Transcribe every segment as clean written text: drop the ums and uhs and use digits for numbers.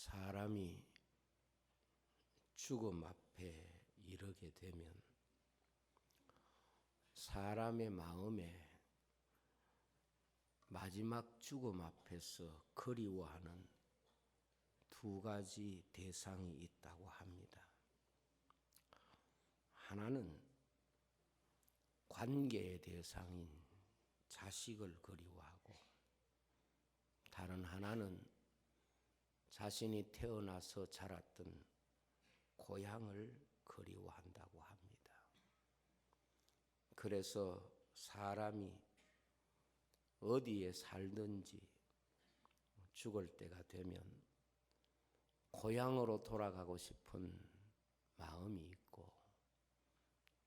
사람이 죽음 앞에 이르게 되면 사람의 마음에 마지막 죽음 앞에서 그리워하는 두 가지 대상이 있다고 합니다. 하나는 관계의 대상인 자식을 그리워하고, 다른 하나는 자신이 태어나서 자랐던 고향을 그리워한다고 합니다. 그래서 사람이 어디에 살든지 죽을 때가 되면 고향으로 돌아가고 싶은 마음이 있고,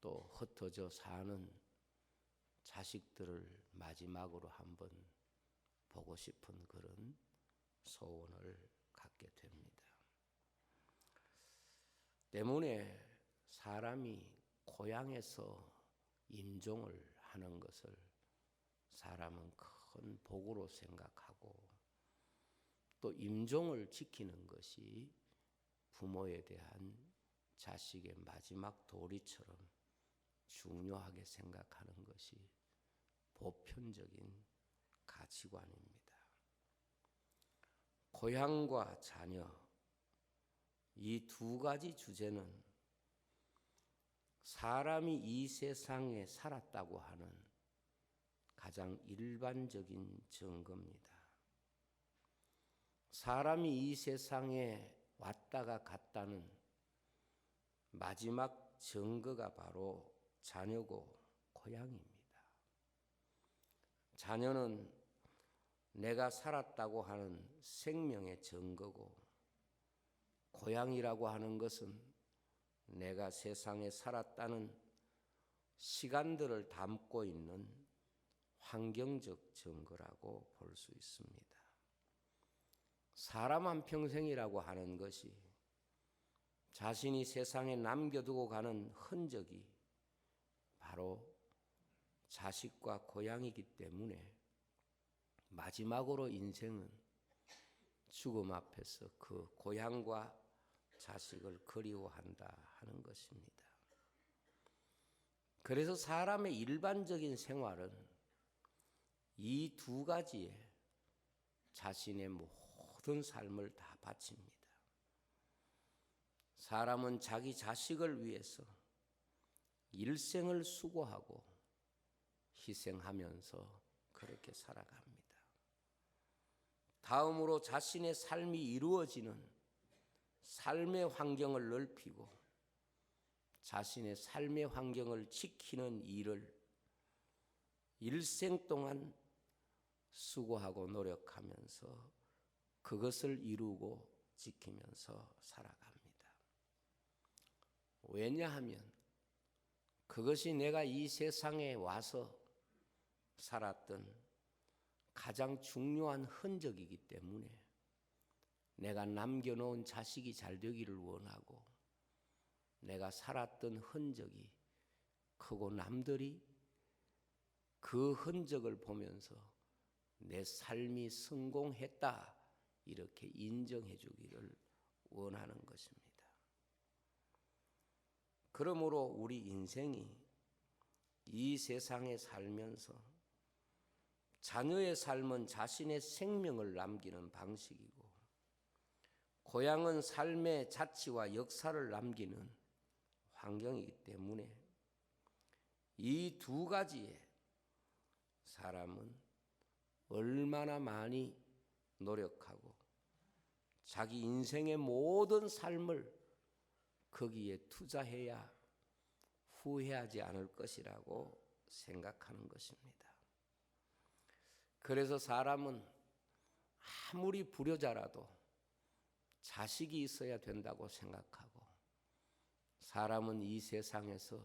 또 흩어져 사는 자식들을 마지막으로 한번 보고 싶은 그런 소원을 갖게 됩니다. 때문에 사람이 고향에서 임종을 하는 것을 사람은 큰 복으로 생각하고, 또 임종을 지키는 것이 부모에 대한 자식의 마지막 도리처럼 중요하게 생각하는 것이 보편적인 가치관입니다. 고향과 자녀, 이 두 가지 주제는 사람이 이 세상에 살았다고 하는 가장 일반적인 증거입니다. 사람이 이 세상에 왔다가 갔다는 마지막 증거가 바로 자녀고 고향입니다. 자녀는 내가 살았다고 하는 생명의 증거고, 고향이라고 하는 것은 내가 세상에 살았다는 시간들을 담고 있는 환경적 증거라고 볼 수 있습니다. 사람 한 평생이라고 하는 것이 자신이 세상에 남겨두고 가는 흔적이 바로 자식과 고향이기 때문에 마지막으로 인생은 죽음 앞에서 그 고향과 자식을 그리워한다 하는 것입니다. 그래서 사람의 일반적인 생활은 이 두 가지에 자신의 모든 삶을 다 바칩니다. 사람은 자기 자식을 위해서 일생을 수고하고 희생하면서 그렇게 살아갑니다. 다음으로 자신의 삶이 이루어지는 삶의 환경을 넓히고 자신의 삶의 환경을 지키는 일을 일생 동안 수고하고 노력하면서 그것을 이루고 지키면서 살아갑니다. 왜냐하면 그것이 내가 이 세상에 와서 살았던 가장 중요한 흔적이기 때문에 내가 남겨놓은 자식이 잘 되기를 원하고, 내가 살았던 흔적이 크고 남들이 그 흔적을 보면서 내 삶이 성공했다 이렇게 인정해 주기를 원하는 것입니다. 그러므로 우리 인생이 이 세상에 살면서 자녀의 삶은 자신의 생명을 남기는 방식이고, 고향은 삶의 자취와 역사를 남기는 환경이기 때문에 이 두 가지에 사람은 얼마나 많이 노력하고 자기 인생의 모든 삶을 거기에 투자해야 후회하지 않을 것이라고 생각하는 것입니다. 그래서 사람은 아무리 불효자라도 자식이 있어야 된다고 생각하고, 사람은 이 세상에서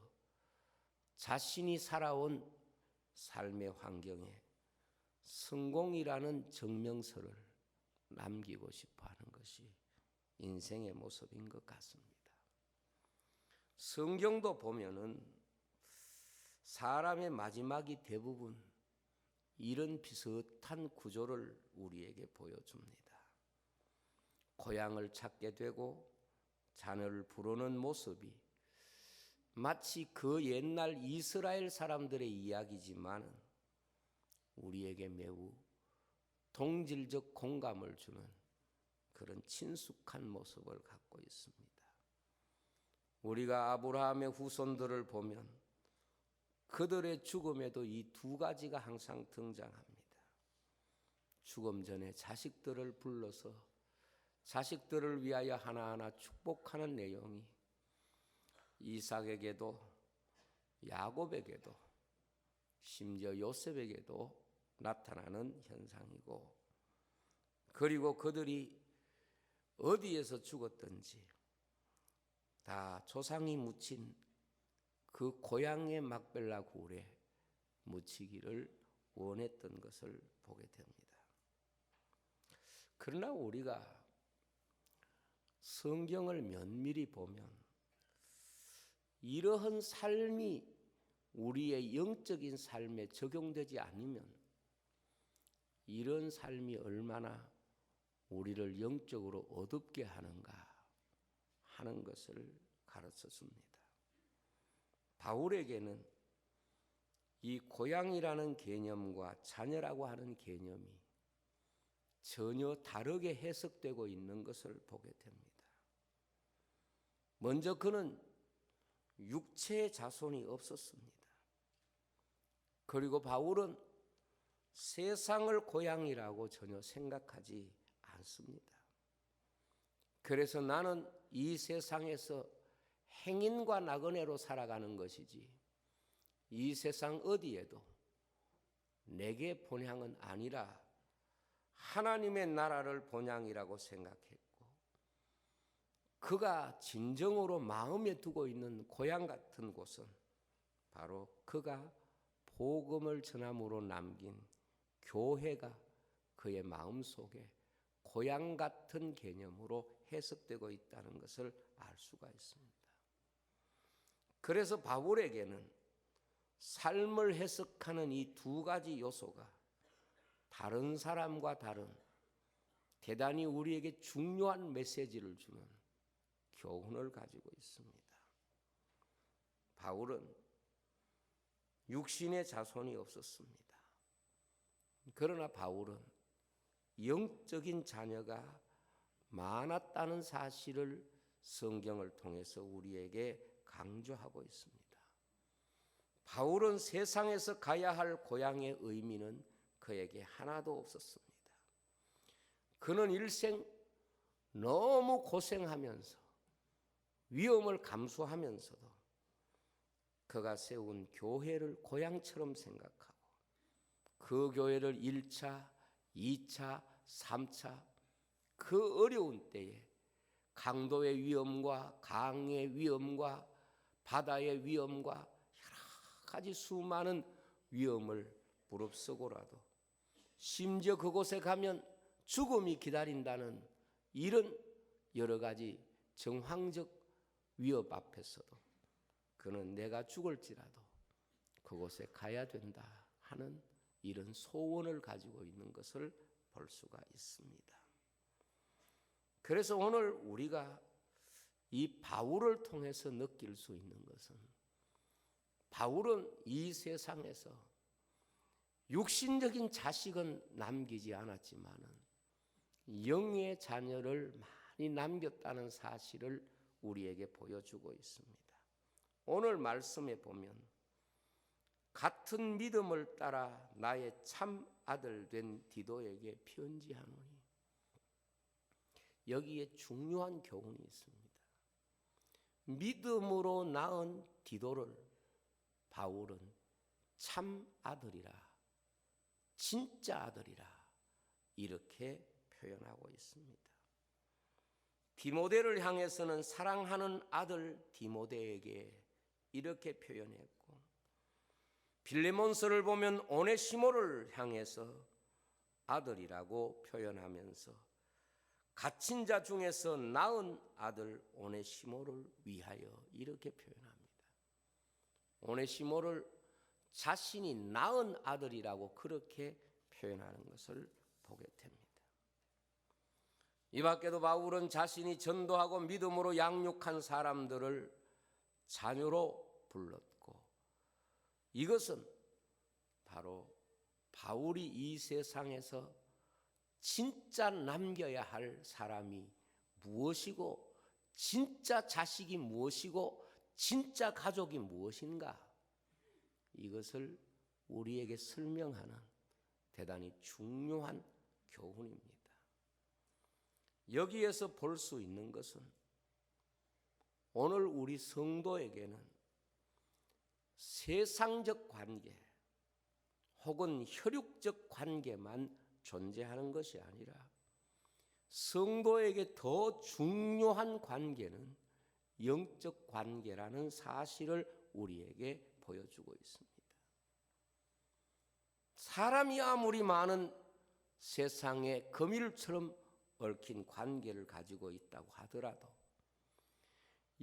자신이 살아온 삶의 환경에 성공이라는 증명서를 남기고 싶어 하는 것이 인생의 모습인 것 같습니다. 성경도 보면은 사람의 마지막이 대부분 이런 비슷한 구조를 우리에게 보여줍니다. 고향을 찾게 되고 자녀를 부르는 모습이 마치 그 옛날 이스라엘 사람들의 이야기지만 우리에게 매우 동질적 공감을 주는 그런 친숙한 모습을 갖고 있습니다. 우리가 아브라함의 후손들을 보면 그들의 죽음에도 이 두 가지가 항상 등장합니다. 죽음 전에 자식들을 불러서 자식들을 위하여 하나하나 축복하는 내용이 이삭에게도 야곱에게도 심지어 요셉에게도 나타나는 현상이고, 그리고 그들이 어디에서 죽었든지 다 조상이 묻힌 그 고향의 막벨라 굴에 묻히기를 원했던 것을 보게 됩니다. 그러나 우리가 성경을 면밀히 보면 이러한 삶이 우리의 영적인 삶에 적용되지 않으면 이런 삶이 얼마나 우리를 영적으로 어둡게 하는가 하는 것을 가르쳐 줍니다. 바울에게는 이 고향이라는 개념과 자녀라고 하는 개념이 전혀 다르게 해석되고 있는 것을 보게 됩니다. 먼저 그는 육체의 자손이 없었습니다. 그리고 바울은 세상을 고향이라고 전혀 생각하지 않습니다. 그래서 나는 이 세상에서 행인과 나그네로 살아가는 것이지 이 세상 어디에도 내게 본향은 아니라 하나님의 나라를 본향이라고 생각했고, 그가 진정으로 마음에 두고 있는 고향 같은 곳은 바로 그가 복음을 전함으로 남긴 교회가 그의 마음속에 고향 같은 개념으로 해석되고 있다는 것을 알 수가 있습니다. 그래서 바울에게는 삶을 해석하는 이 두 가지 요소가 다른 사람과 다른 대단히 우리에게 중요한 메시지를 주는 교훈을 가지고 있습니다. 바울은 육신의 자손이 없었습니다. 그러나 바울은 영적인 자녀가 많았다는 사실을 성경을 통해서 우리에게 강조하고 있습니다. 바울은 세상에서 가야 할 고향의 의미는 그에게 하나도 없었습니다. 그는 일생 너무 고생하면서 위험을 감수하면서도 그가 세운 교회를 고향처럼 생각하고 그 교회를 1차, 2차, 3차 그 어려운 때에 강도의 위험과 강의 위험과 바다의 위험과 여러 가지 수많은 위험을 무릅쓰고라도 심지어 그곳에 가면 죽음이 기다린다는 이런 여러 가지 정황적 위협 앞에서도 그는 내가 죽을지라도 그곳에 가야 된다 하는 이런 소원을 가지고 있는 것을 볼 수가 있습니다. 그래서 오늘 우리가 이 바울을 통해서 느낄 수 있는 것은 바울은 이 세상에서 육신적인 자식은 남기지 않았지만은 영의 자녀를 많이 남겼다는 사실을 우리에게 보여주고 있습니다. 오늘 말씀에 보면 같은 믿음을 따라 나의 참 아들 된 디도에게 편지하노니, 여기에 중요한 교훈이 있습니다. 믿음으로 낳은 디도를 바울은 참 아들이라, 진짜 아들이라 이렇게 표현하고 있습니다. 디모데를 향해서는 사랑하는 아들 디모데에게 이렇게 표현했고, 빌레몬서를 보면 오네시모를 향해서 아들이라고 표현하면서 갇힌 자 중에서 낳은 아들 오네시모를 위하여 이렇게 표현합니다. 오네시모를 자신이 낳은 아들이라고 그렇게 표현하는 것을 보게 됩니다. 이 밖에도 바울은 자신이 전도하고 믿음으로 양육한 사람들을 자녀로 불렀고, 이것은 바로 바울이 이 세상에서 진짜 남겨야 할 사람이 무엇이고, 진짜 자식이 무엇이고, 진짜 가족이 무엇인가, 이것을 우리에게 설명하는 대단히 중요한 교훈입니다. 여기에서 볼 수 있는 것은 오늘 우리 성도에게는 세상적 관계 혹은 혈육적 관계만 존재하는 것이 아니라 성도에게 더 중요한 관계는 영적 관계라는 사실을 우리에게 보여주고 있습니다. 사람이 아무리 많은 세상에 거밀처럼 얽힌 관계를 가지고 있다고 하더라도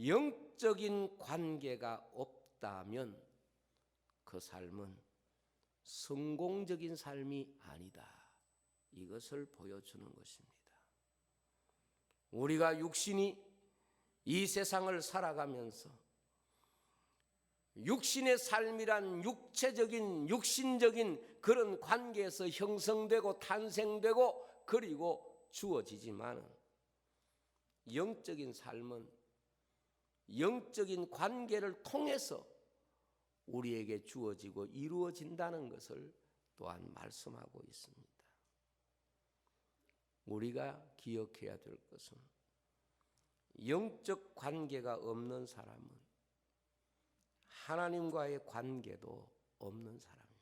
영적인 관계가 없다면 그 삶은 성공적인 삶이 아니다, 이것을 보여주는 것입니다. 우리가 육신이 이 세상을 살아가면서 육신의 삶이란 육체적인 육신적인 그런 관계에서 형성되고 탄생되고 그리고 주어지지만, 영적인 삶은 영적인 관계를 통해서 우리에게 주어지고 이루어진다는 것을 또한 말씀하고 있습니다. 우리가 기억해야 될 것은 영적 관계가 없는 사람은 하나님과의 관계도 없는 사람입니다.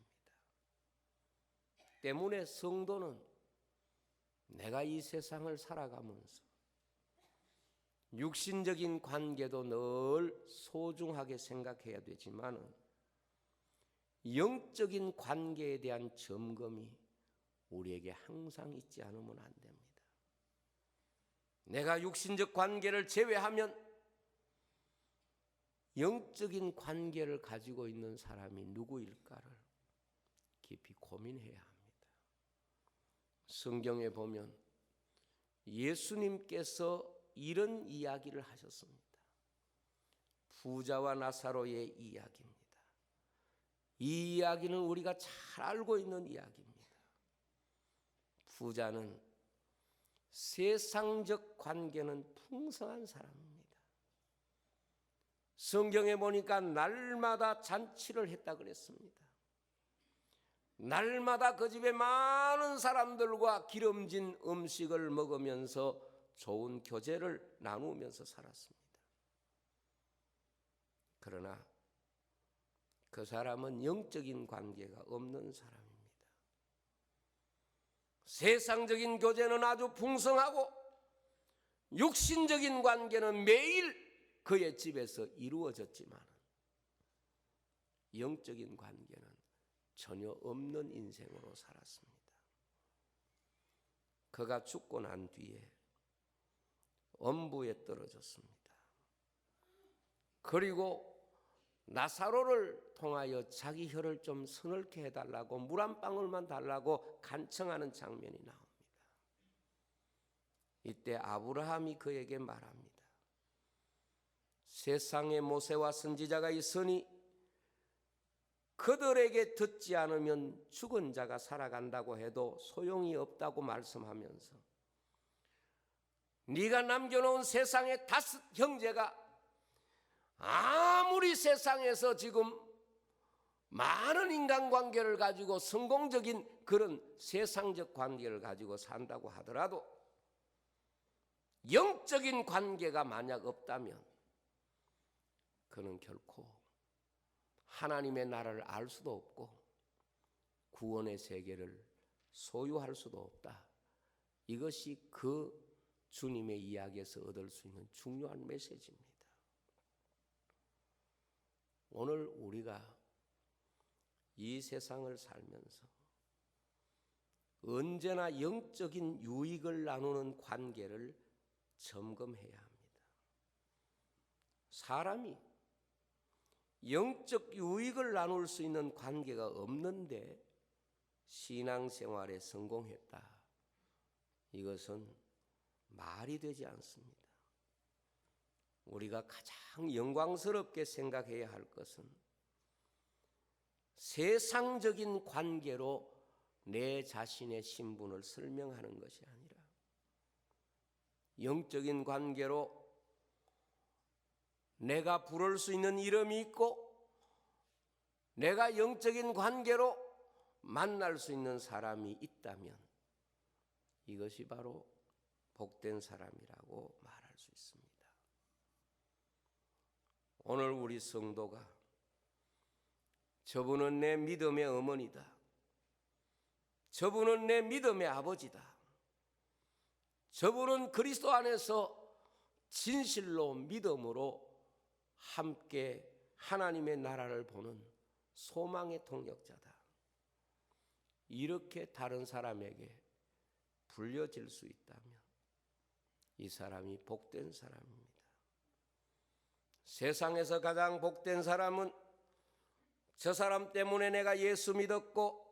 때문에 성도는 내가 이 세상을 살아가면서 육신적인 관계도 늘 소중하게 생각해야 되지만 영적인 관계에 대한 점검이 우리에게 항상 있지 않으면 안 됩니다. 내가 육신적 관계를 제외하면 영적인 관계를 가지고 있는 사람이 누구일까를 깊이 고민해야 합니다. 성경에 보면 예수님께서 이런 이야기를 하셨습니다. 부자와 나사로의 이야기입니다. 이 이야기는 우리가 잘 알고 있는 이야기입니다. 부자는 세상적 관계는 풍성한 사람입니다. 성경에 보니까 날마다 잔치를 했다 그랬습니다. 날마다 그 집에 많은 사람들과 기름진 음식을 먹으면서 좋은 교제를 나누면서 살았습니다. 그러나 그 사람은 영적인 관계가 없는 사람입니다. 세상적인 교제는 아주 풍성하고 육신적인 관계는 매일 그의 집에서 이루어졌지만 영적인 관계는 전혀 없는 인생으로 살았습니다. 그가 죽고 난 뒤에 엄부에 떨어졌습니다. 그리고 나사로를 통하여 자기 혀를 좀 서늘게 해달라고 물 한 방울만 달라고 간청하는 장면이 나옵니다. 이때 아브라함이 그에게 말합니다. 세상에 모세와 선지자가 있으니 그들에게 듣지 않으면 죽은 자가 살아간다고 해도 소용이 없다고 말씀하면서 네가 남겨놓은 세상의 5 형제가 아무리 세상에서 지금 많은 인간관계를 가지고 성공적인 그런 세상적 관계를 가지고 산다고 하더라도 영적인 관계가 만약 없다면 그는 결코 하나님의 나라를 알 수도 없고 구원의 세계를 소유할 수도 없다. 이것이 그 주님의 이야기에서 얻을 수 있는 중요한 메시지입니다. 오늘 우리가 이 세상을 살면서 언제나 영적인 유익을 나누는 관계를 점검해야 합니다. 사람이 영적 유익을 나눌 수 있는 관계가 없는데 신앙생활에 성공했다. 이것은 말이 되지 않습니다. 우리가 가장 영광스럽게 생각해야 할 것은 세상적인 관계로 내 자신의 신분을 설명하는 것이 아니라 영적인 관계로 내가 부를 수 있는 이름이 있고 내가 영적인 관계로 만날 수 있는 사람이 있다면 이것이 바로 복된 사람이라고 말할 수 있습니다. 오늘 우리 성도가 저분은 내 믿음의 어머니다. 저분은 내 믿음의 아버지다. 저분은 그리스도 안에서 진실로 믿음으로 함께 하나님의 나라를 보는 소망의 통역자다. 이렇게 다른 사람에게 불려질 수 있다면 이 사람이 복된 사람입니다. 세상에서 가장 복된 사람은 저 사람 때문에 내가 예수 믿었고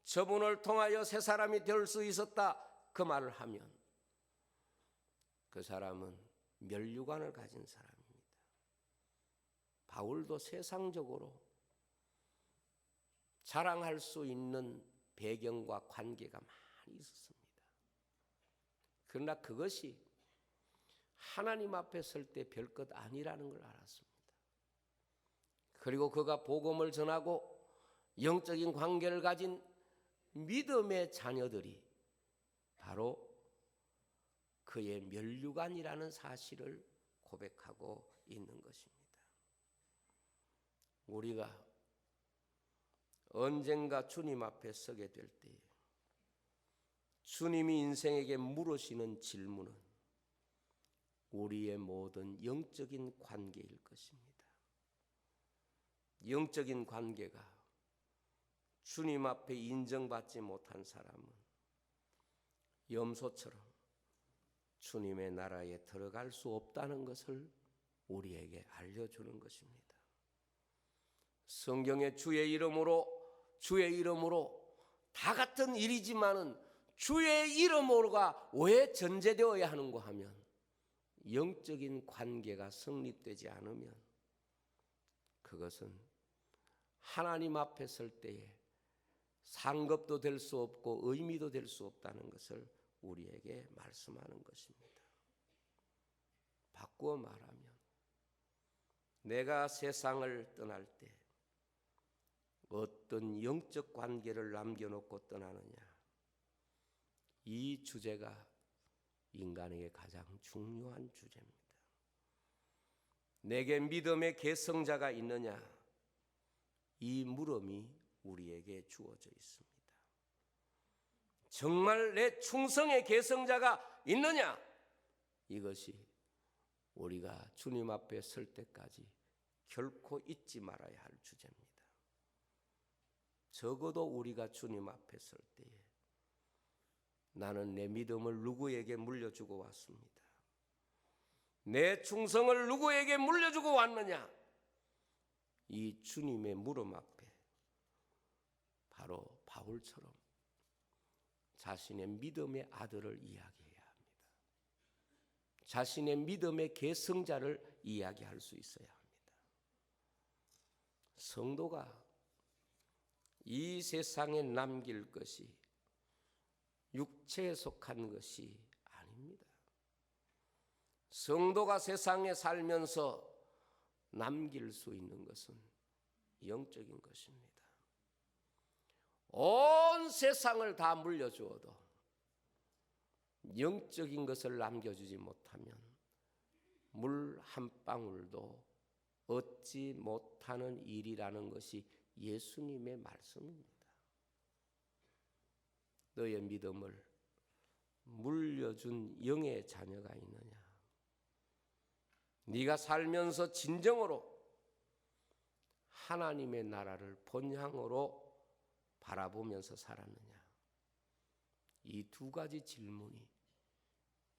저분을 통하여 새 사람이 될 수 있었다 그 말을 하면 그 사람은 면류관을 가진 사람입니다. 바울도 세상적으로 자랑할 수 있는 배경과 관계가 많이 있었습니다. 그러나 그것이 하나님 앞에 설 때 별것 아니라는 걸 알았습니다. 그리고 그가 복음을 전하고 영적인 관계를 가진 믿음의 자녀들이 바로 그의 면류관이라는 사실을 고백하고 있는 것입니다. 우리가 언젠가 주님 앞에 서게 될 때에 주님이 인생에게 물으시는 질문은 우리의 모든 영적인 관계일 것입니다. 영적인 관계가 주님 앞에 인정받지 못한 사람은 염소처럼 주님의 나라에 들어갈 수 없다는 것을 우리에게 알려주는 것입니다. 성경에 주의 이름으로 다 같은 일이지만은 주의 이름으로가 왜 전제되어야 하는가 하면 영적인 관계가 성립되지 않으면 그것은 하나님 앞에 설 때에 상급도 될 수 없고 의미도 될 수 없다는 것을 우리에게 말씀하는 것입니다. 바꾸어 말하면 내가 세상을 떠날 때 어떤 영적 관계를 남겨놓고 떠나느냐, 이 주제가 인간에게 가장 중요한 주제입니다. 내게 믿음의 계승자가 있느냐, 이 물음이 우리에게 주어져 있습니다. 정말 내 충성의 계승자가 있느냐, 이것이 우리가 주님 앞에 설 때까지 결코 잊지 말아야 할 주제입니다. 적어도 우리가 주님 앞에 설 때에 나는 내 믿음을 누구에게 물려주고 왔습니다. 내 충성을 누구에게 물려주고 왔느냐, 이 주님의 물음 앞에 바로 바울처럼 자신의 믿음의 아들을 이야기해야 합니다. 자신의 믿음의 계승자를 이야기할 수 있어야 합니다. 성도가 이 세상에 남길 것이 육체에 속한 것이 아닙니다. 성도가 세상에 살면서 남길 수 있는 것은 영적인 것입니다. 온 세상을 다 물려주어도 영적인 것을 남겨주지 못하면 물 한 방울도 얻지 못하는 일이라는 것이 예수님의 말씀입니다. 너의 믿음을 물려준 영의 자녀가 있느냐? 네가 살면서 진정으로 하나님의 나라를 본향으로 바라보면서 살았느냐? 이 두 가지 질문이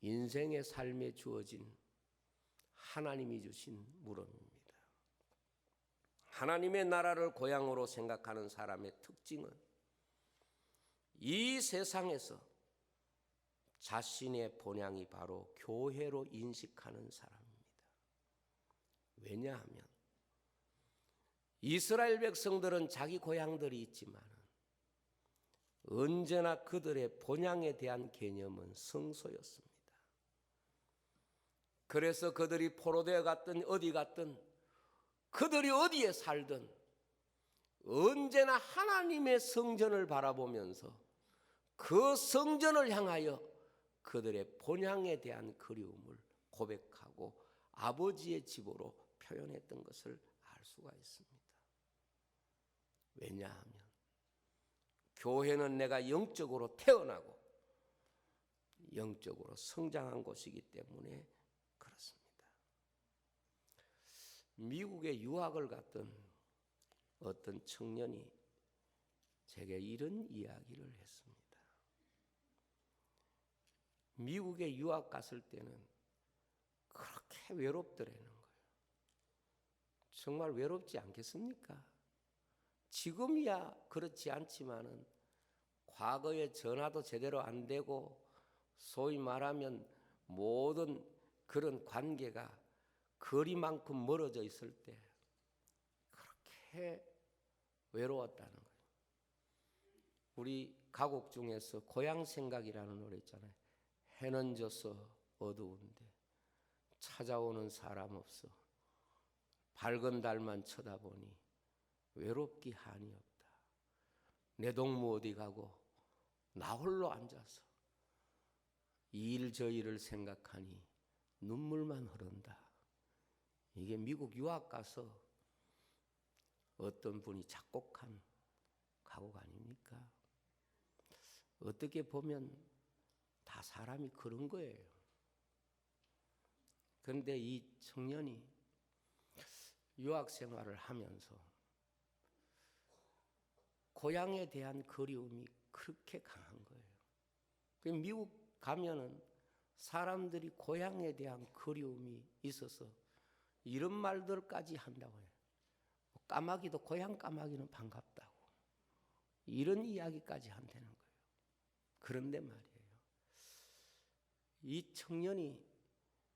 인생의 삶에 주어진 하나님이 주신 물음입니다. 하나님의 나라를 고향으로 생각하는 사람의 특징은 이 세상에서 자신의 본향이 바로 교회로 인식하는 사람입니다. 왜냐하면 이스라엘 백성들은 자기 고향들이 있지만 언제나 그들의 본향에 대한 개념은 성소였습니다. 그래서 그들이 포로되어 갔든 어디 갔든 그들이 어디에 살든 언제나 하나님의 성전을 바라보면서 그 성전을 향하여 그들의 본향에 대한 그리움을 고백하고 아버지의 집으로 표현했던 것을 알 수가 있습니다. 왜냐하면 교회는 내가 영적으로 태어나고 영적으로 성장한 곳이기 때문에 그렇습니다. 미국에 유학을 갔던 어떤 청년이 제게 이런 이야기를 했습니다. 미국에 유학 갔을 때는 그렇게 외롭더라는 거예요. 정말 외롭지 않겠습니까? 지금이야 그렇지 않지만은 과거에 전화도 제대로 안 되고 소위 말하면 모든 그런 관계가 거리만큼 멀어져 있을 때 그렇게 외로웠다는 거예요. 우리 가곡 중에서 고향 생각이라는 노래 있잖아요. 해는 져서 어두운데 찾아오는 사람 없어 밝은 달만 쳐다보니 외롭기 한이 없다. 내 동무 어디 가고 나 홀로 앉아서 이 일 저 일을 생각하니 눈물만 흐른다. 이게 미국 유학 가서 어떤 분이 작곡한 가곡 아닙니까? 어떻게 보면 다 사람이 그런 거예요. 그런데 이 청년이 유학 생활을 하면서 고향에 대한 그리움이 그렇게 강한 거예요. 미국 가면은 사람들이 고향에 대한 그리움이 있어서 이런 말들까지 한다고 해요. 까마귀도 고향 까마귀는 반갑다고. 이런 이야기까지 한다는 거예요. 그런데 말이에요. 이 청년이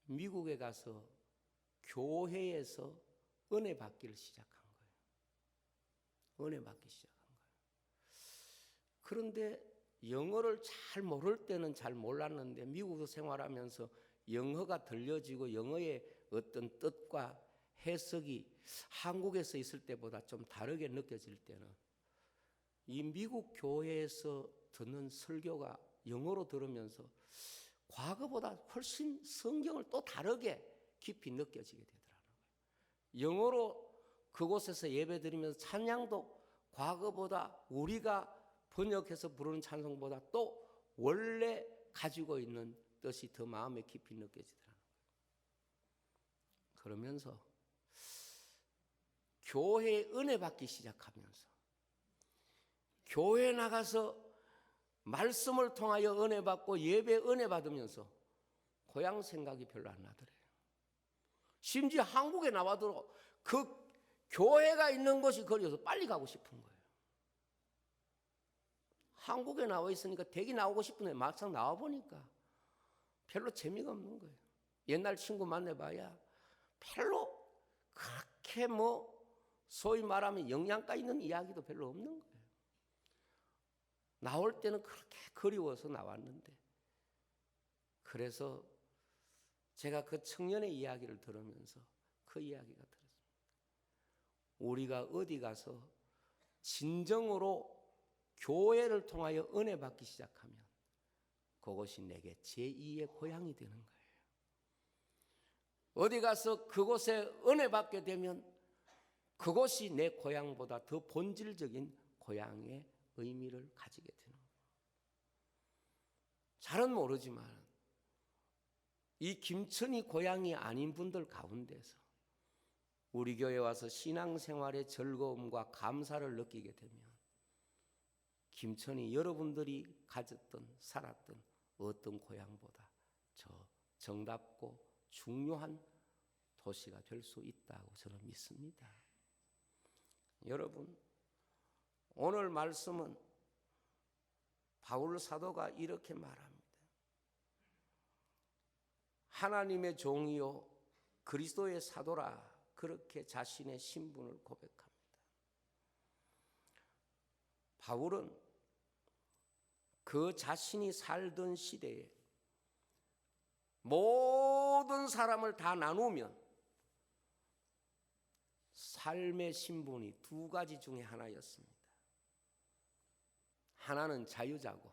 미국에 가서 교회에서 은혜 받기를 시작한 거예요. 은혜 받기 시작한 거예요. 그런데 영어를 잘 모를 때는 잘 몰랐는데 미국에서 생활하면서 영어가 들려지고 영어의 어떤 뜻과 해석이 한국에서 있을 때보다 좀 다르게 느껴질 때는 이 미국 교회에서 듣는 설교가 영어로 들으면서 과거보다 훨씬 성경을 또 다르게 깊이 느껴지게 되더라고요. 영어로 그곳에서 예배드리면서 찬양도 과거보다 우리가 번역해서 부르는 찬송보다 또 원래 가지고 있는 뜻이 더 마음에 깊이 느껴지더라고요. 그러면서 교회에 은혜 받기 시작하면서 교회에 나가서 말씀을 통하여 은혜 받고 예배 은혜 받으면서 고향 생각이 별로 안 나더래요. 심지어 한국에 나와도 그 교회가 있는 곳이 그리워서 빨리 가고 싶은 거예요. 한국에 나와 있으니까 되게 나오고 싶은데 막상 나와 보니까 별로 재미가 없는 거예요. 옛날 친구 만나봐야 별로 그렇게 소위 말하면 영양가 있는 이야기도 별로 없는 거예요. 나올 때는 그렇게 그리워서 나왔는데 그래서 제가 그 청년의 이야기를 들으면서 그 이야기가 들었습니다. 우리가 어디 가서 진정으로 교회를 통하여 은혜 받기 시작하면 그것이 내게 제2의 고향이 되는 거예요. 어디 가서 그곳에 은혜 받게 되면 그것이 내 고향보다 더 본질적인 고향의 의미를 가지게 되는 거예요. 잘은 모르지만 이 김천이 고향이 아닌 분들 가운데서 우리 교회 와서 신앙생활의 즐거움과 감사를 느끼게 되면 김천이 여러분들이 가졌던 살았던 어떤 고향보다 저 정답고 중요한 도시가 될 수 있다고 저는 믿습니다. 여러분, 오늘 말씀은 바울 사도가 이렇게 말합니다. 하나님의 종이요 그리스도의 사도라 그렇게 자신의 신분을 고백합니다. 바울은 그 자신이 살던 시대에 모든 사람을 다 나누면 삶의 신분이 두 가지 중에 하나였습니다. 하나는 자유자고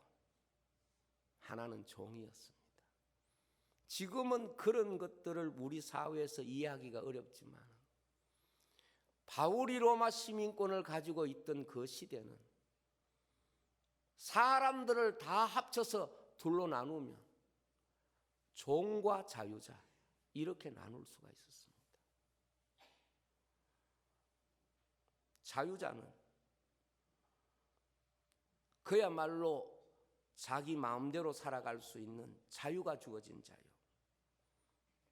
하나는 종이었습니다. 지금은 그런 것들을 우리 사회에서 이해하기가 어렵지만 바울이 로마 시민권을 가지고 있던 그 시대는 사람들을 다 합쳐서 둘로 나누면 종과 자유자 이렇게 나눌 수가 있었습니다. 자유자는 그야말로 자기 마음대로 살아갈 수 있는 자유가 주어진 자유.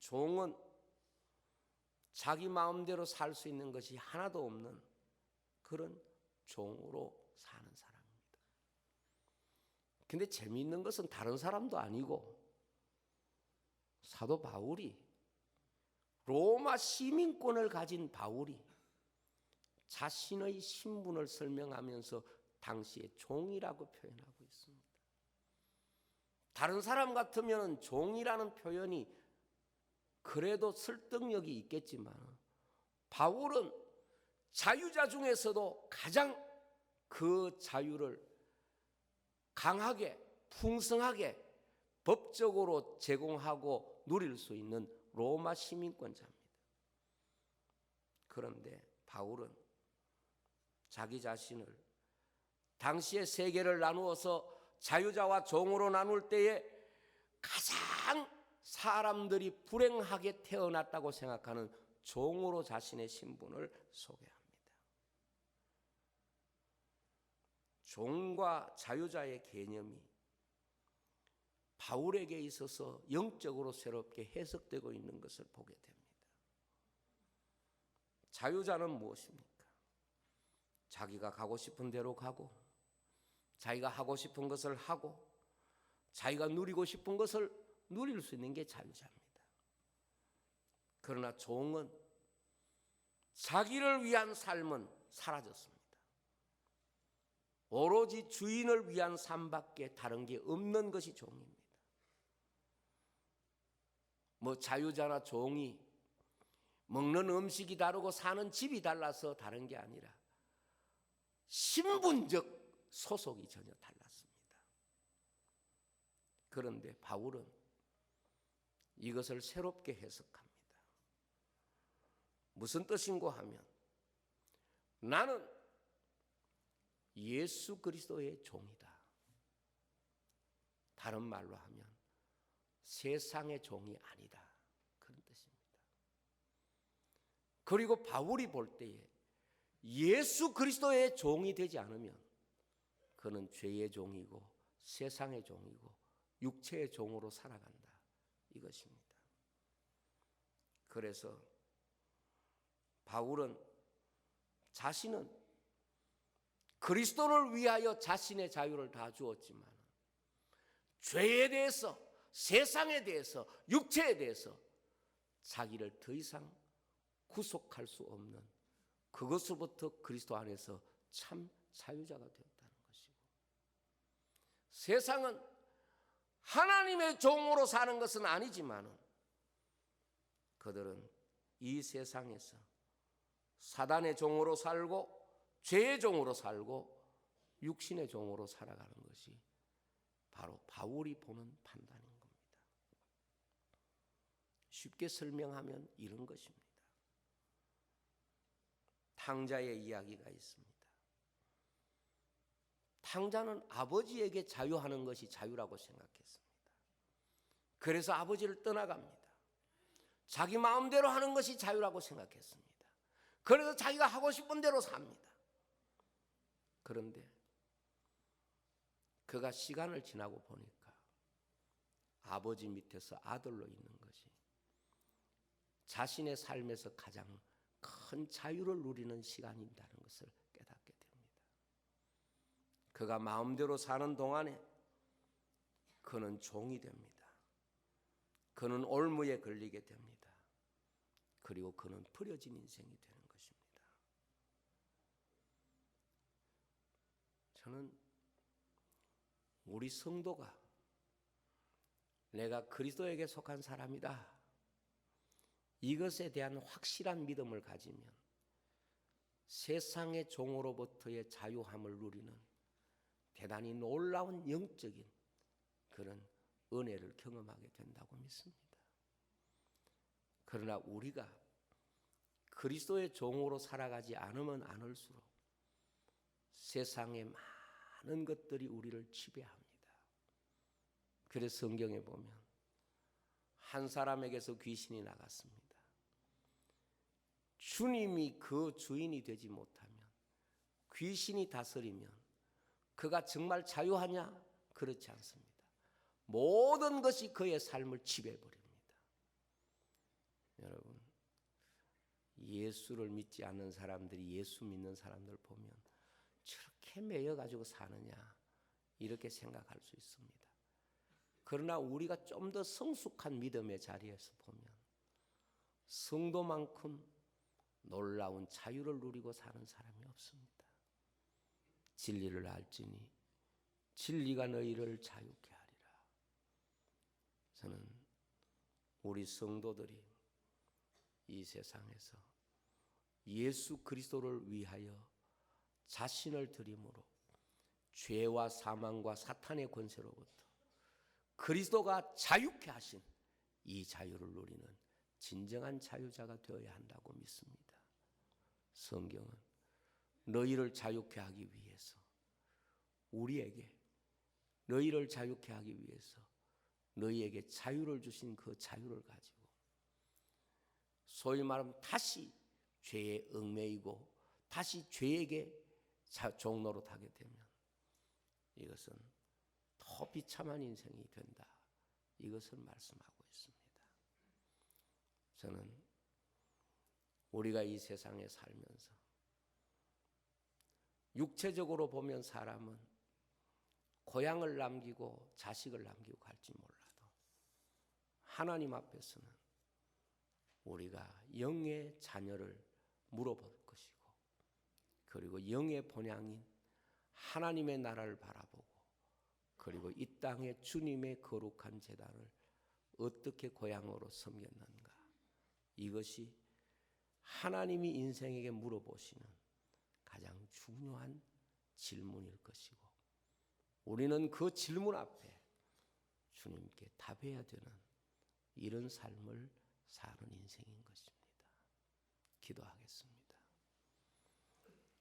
종은 자기 마음대로 살 수 있는 것이 하나도 없는 그런 종으로 사는 사람입니다. 근데 재미있는 것은 다른 사람도 아니고 사도 바울이 로마 시민권을 가진 바울이 자신의 신분을 설명하면서 당시에 종이라고 표현하고 있습니다. 다른 사람 같으면 종이라는 표현이 그래도 설득력이 있겠지만 바울은 자유자 중에서도 가장 그 자유를 강하게 풍성하게 법적으로 제공하고 누릴 수 있는 로마 시민권자입니다. 그런데 바울은 자기 자신을 당시의 세계를 나누어서 자유자와 종으로 나눌 때에 가장 사람들이 불행하게 태어났다고 생각하는 종으로 자신의 신분을 소개합니다. 종과 자유자의 개념이 바울에게 있어서 영적으로 새롭게 해석되고 있는 것을 보게 됩니다. 자유자는 무엇입니까? 자기가 가고 싶은 대로 가고 자기가 하고 싶은 것을 하고 자기가 누리고 싶은 것을 누릴 수 있는 게 자유자입니다. 그러나 종은 자기를 위한 삶은 사라졌습니다. 오로지 주인을 위한 삶밖에 다른 게 없는 것이 종입니다. 자유자나 종이 먹는 음식이 다르고 사는 집이 달라서 다른 게 아니라 신분적 소속이 전혀 달랐습니다. 그런데 바울은 이것을 새롭게 해석합니다. 무슨 뜻인고 하면 나는 예수 그리스도의 종이다. 다른 말로 하면 세상의 종이 아니다. 그런 뜻입니다. 그리고 바울이 볼 때에 예수 그리스도의 종이 되지 않으면 그는 죄의 종이고 세상의 종이고 육체의 종으로 살아간다. 이것입니다. 그래서 바울은 자신은 그리스도를 위하여 자신의 자유를 다 주었지만 죄에 대해서 세상에 대해서 육체에 대해서 자기를 더 이상 구속할 수 없는 그것으로부터 그리스도 안에서 참 자유자가 되었다는 것이고 세상은 하나님의 종으로 사는 것은 아니지만 그들은 이 세상에서 사단의 종으로 살고 죄의 종으로 살고 육신의 종으로 살아가는 것이 바로 바울이 보는 판단인 겁니다. 쉽게 설명하면 이런 것입니다. 탕자의 이야기가 있습니다. 탕자는 아버지에게 자유하는 것이 자유라고 생각했습니다. 그래서 아버지를 떠나갑니다. 자기 마음대로 하는 것이 자유라고 생각했습니다. 그래서 자기가 하고 싶은 대로 삽니다. 그런데 그가 시간을 지나고 보니까 아버지 밑에서 아들로 있는 것이 자신의 삶에서 가장 큰 자유를 누리는 시간이라는 것을 깨닫게 됩니다. 그가 마음대로 사는 동안에 그는 종이 됩니다. 그는 올무에 걸리게 됩니다. 그리고 그는 버려진 인생이 되는 것입니다. 저는 우리 성도가 내가 그리스도에게 속한 사람이다, 이것에 대한 확실한 믿음을 가지면 세상의 종으로부터의 자유함을 누리는 대단히 놀라운 영적인 그런 은혜를 경험하게 된다고 믿습니다. 그러나 우리가 그리스도의 종으로 살아가지 않으면 않을수록 세상의 많은 것들이 우리를 지배합니다. 그래서 성경에 보면 한 사람에게서 귀신이 나갔습니다. 주님이 그 주인이 되지 못하면, 귀신이 다스리면 그가 정말 자유하냐? 그렇지 않습니다. 모든 것이 그의 삶을 지배해버립니다. 여러분, 예수를 믿지 않는 사람들이 예수 믿는 사람들 보면 저렇게 매여가지고 사느냐, 이렇게 생각할 수 있습니다. 그러나 우리가 좀 더 성숙한 믿음의 자리에서 보면 성도만큼 놀라운 자유를 누리고 사는 사람이 없습니다. 진리를 알지니 진리가 너희를 자유케 하리라. 저는 우리 성도들이 이 세상에서 예수 그리스도를 위하여 자신을 드림으로 죄와 사망과 사탄의 권세로부터 그리스도가 자유케 하신 이 자유를 누리는 진정한 자유자가 되어야 한다고 믿습니다. 성경은 너희를 자유케 하기 위해서, 우리에게 너희를 자유케 하기 위해서 너희에게 자유를 주신 그 자유를 가지고 소위 말하면 다시 죄에 얽매이고 다시 죄에게 종노릇하게 되면 이것은 더 비참한 인생이 된다, 이것을 말씀하고 있습니다. 저는 우리가 이 세상에 살면서 육체적으로 보면 사람은 고향을 남기고 자식을 남기고 갈지 몰라도 하나님 앞에서는 우리가 영의 자녀를 물어볼 것이고, 그리고 영의 본향인 하나님의 나라를 바라보고, 그리고 이 땅에 주님의 거룩한 제단을 어떻게 고향으로 섬겼는가, 이것이 하나님이 인생에게 물어보시는 가장 중요한 질문일 것이고, 우리는 그 질문 앞에 주님께 답해야 되는 이런 삶을 사는 인생인 것입니다. 기도하겠습니다.